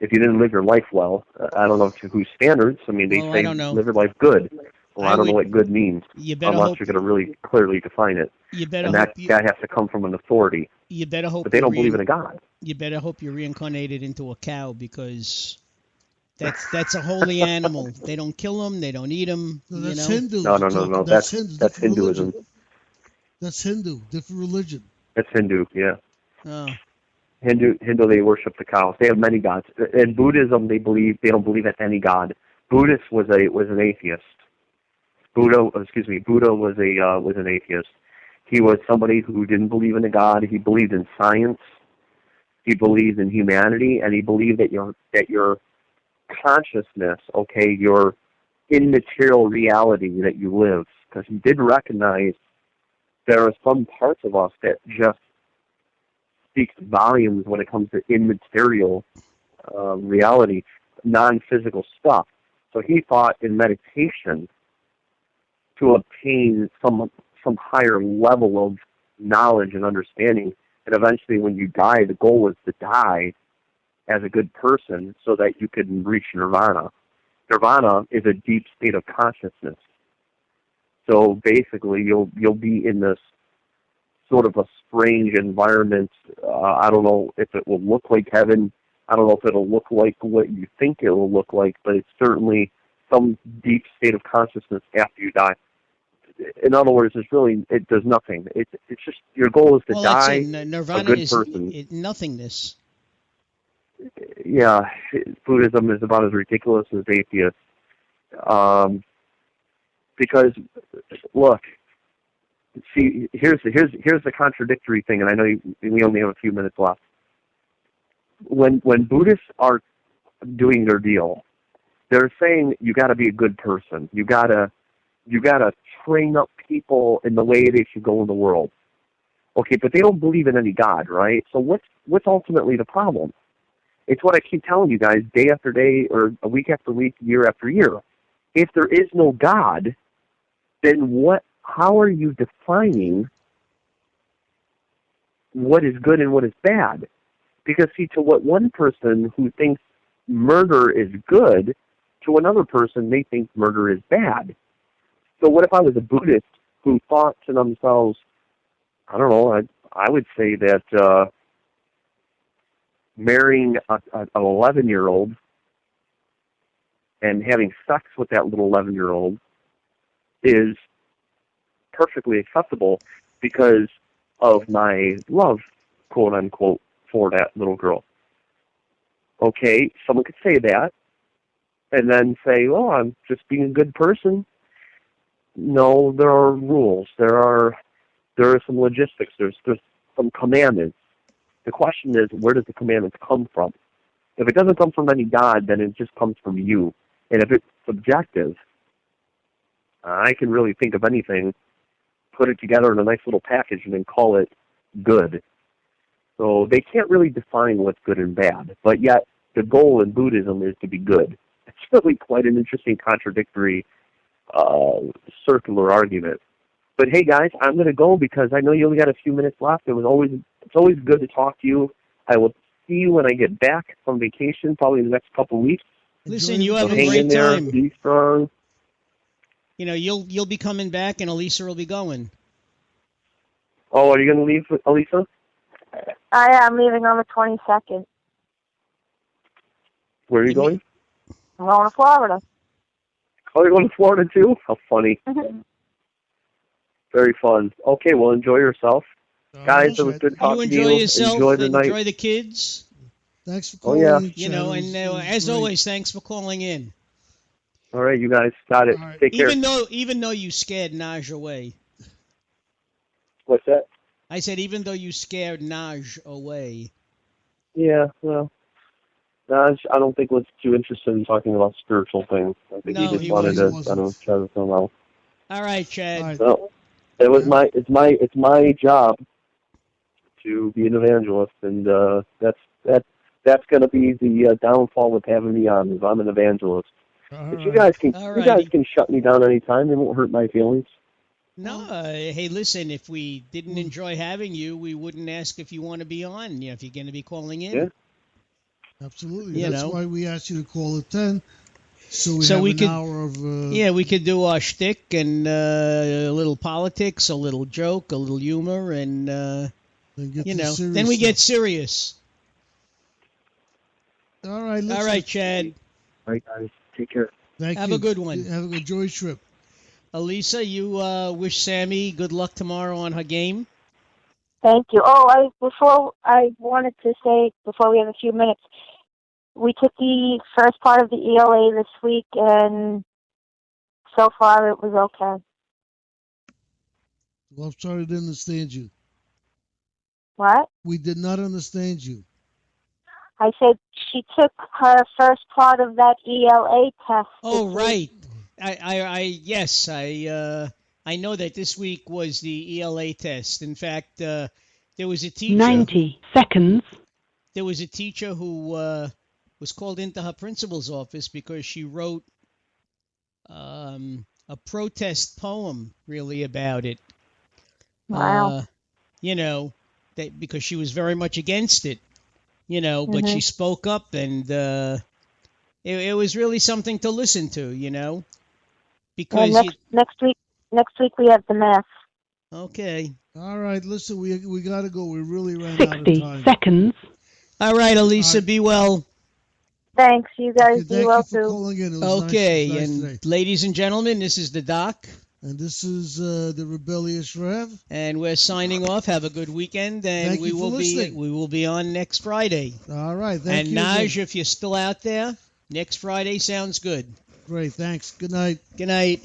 if you didn't live your life well. I don't know to whose standards. I mean, they say live your life good. Well, I don't know what good means unless you're going to really clearly define it. And that has to come from an authority. You better hope. But they don't believe in a God. You better hope you're reincarnated into a cow, because that's a holy animal. They don't kill them. They don't eat them. No, that's Hindu. No. That's Hinduism. Religion. That's Hindu, different religion. That's Hindu, yeah. Oh. Hindu, they worship the cows. They have many gods. In Buddhism, they don't believe in any god. Buddhist was an atheist. Buddha was an atheist. He was somebody who didn't believe in a god. He believed in science. He believed in humanity, and he believed that your consciousness, your immaterial reality that you live, because he did recognize there are some parts of us that just speaks volumes when it comes to immaterial reality, non-physical stuff. So he thought in meditation to obtain some higher level of knowledge and understanding, and eventually when you die, the goal was to die as a good person so that you could reach nirvana. Nirvana is a deep state of consciousness. So basically, you'll be in this sort of a strange environment. I don't know if it will look like heaven. I don't know if it'll look like what you think it will look like, but it's certainly some deep state of consciousness after you die. In other words, it does nothing. It's just your goal is to die Nirvana a good person. Nothingness. Yeah, Buddhism is about as ridiculous as atheist. Because, look, see, here's the contradictory thing, and I know we only have a few minutes left. When Buddhists are doing their deal, they're saying you got to be a good person. You gotta train up people in the way they should go in the world. Okay, but they don't believe in any God, right? So what's ultimately the problem? It's what I keep telling you guys day after day, or a week after week, year after year. If there is no God, then how are you defining what is good and what is bad? Because, see, to what one person who thinks murder is good, to another person they think murder is bad. So what if I was a Buddhist who thought to themselves, I don't know, I would say that marrying an 11-year-old and having sex with that little 11-year-old is perfectly acceptable because of my love, quote unquote, for that little girl. Okay, someone could say that and then say, oh, I'm just being a good person. No, there are rules. There are some logistics. There's some commandments. The question is, where does the commandments come from? If it doesn't come from any God, then it just comes from you. And if it's subjective, I can really think of anything, put it together in a nice little package, and then call it good. So they can't really define what's good and bad, but yet the goal in Buddhism is to be good. It's really quite an interesting contradictory circular argument. But hey, guys, I'm going to go because I know you only got a few minutes left. It's always good to talk to you. I will see you when I get back from vacation, probably in the next couple of weeks. Listen, you have so a great time. Be strong. You know, you'll be coming back, and Elisa will be going. Oh, are you going to leave, Elisa? I am leaving on the 22nd. Where are you going? I'm going to Florida. Oh, you're going to Florida too? How funny. Very fun. Okay, well, enjoy yourself. Guys, it was good talking to you. You enjoy yourself. Enjoy the night. Enjoy the kids. Thanks for calling in. You know, and as always, thanks for calling in. All right, you guys got it. Right. Take care. Even though you scared Naj away. What's that? I said even though you scared Naj away. Yeah, well, Naj, I don't think was too interested in talking about spiritual things. I think he just wanted to try to film out. All right, Chad. All right. So, it's my job to be an evangelist, and that's going to be the downfall of having me on. Is I'm an evangelist. But you guys can shut me down anytime. It won't hurt my feelings. No, hey, listen. If we didn't enjoy having you, we wouldn't ask if you want to be on. You know, if you're going to be calling in. Yeah. Absolutely. You That's know. why we asked you to call at 10. So we So have we an could- hour of... We could do our shtick and a little politics, a little joke, a little humor, and, then get to serious then we get stuff. serious. All right, listen. All right, Chad. All right, guys. Take care. Thank Have you. a good one. Have a good joy trip. Elisa, you wish Sammy good luck tomorrow on her game. Thank you. Before I wanted to say, before we have a few minutes, we took the first part of the ELA this week, and so far it was okay. Well, I'm sorry I didn't understand you. What? We did not understand you. I said she took her first part of that ELA test. Oh, this right. week. I know that this week was the ELA test. In fact, there was a teacher. 90 seconds. There was a teacher who was called into her principal's office because she wrote a protest poem, really, about it. Wow. Because she was very much against it. But she spoke up, and it was really something to listen to. Because next week we have the math. Okay. All right, listen, we got to go. We really ran out of 60 time. seconds. All right, Elisa, be well. Thanks, you guys. Thank Be well you for too. calling in. It was Okay, nice and today. ladies and gentlemen, this is the Doc. And this is the Rebellious Rev. And we're signing off. Have a good weekend, and Thank we you for will listening. be on next Friday. All right, thank and you. Naj, again. if you're still out there, next Friday sounds good. Great, thanks. Good night. Good night.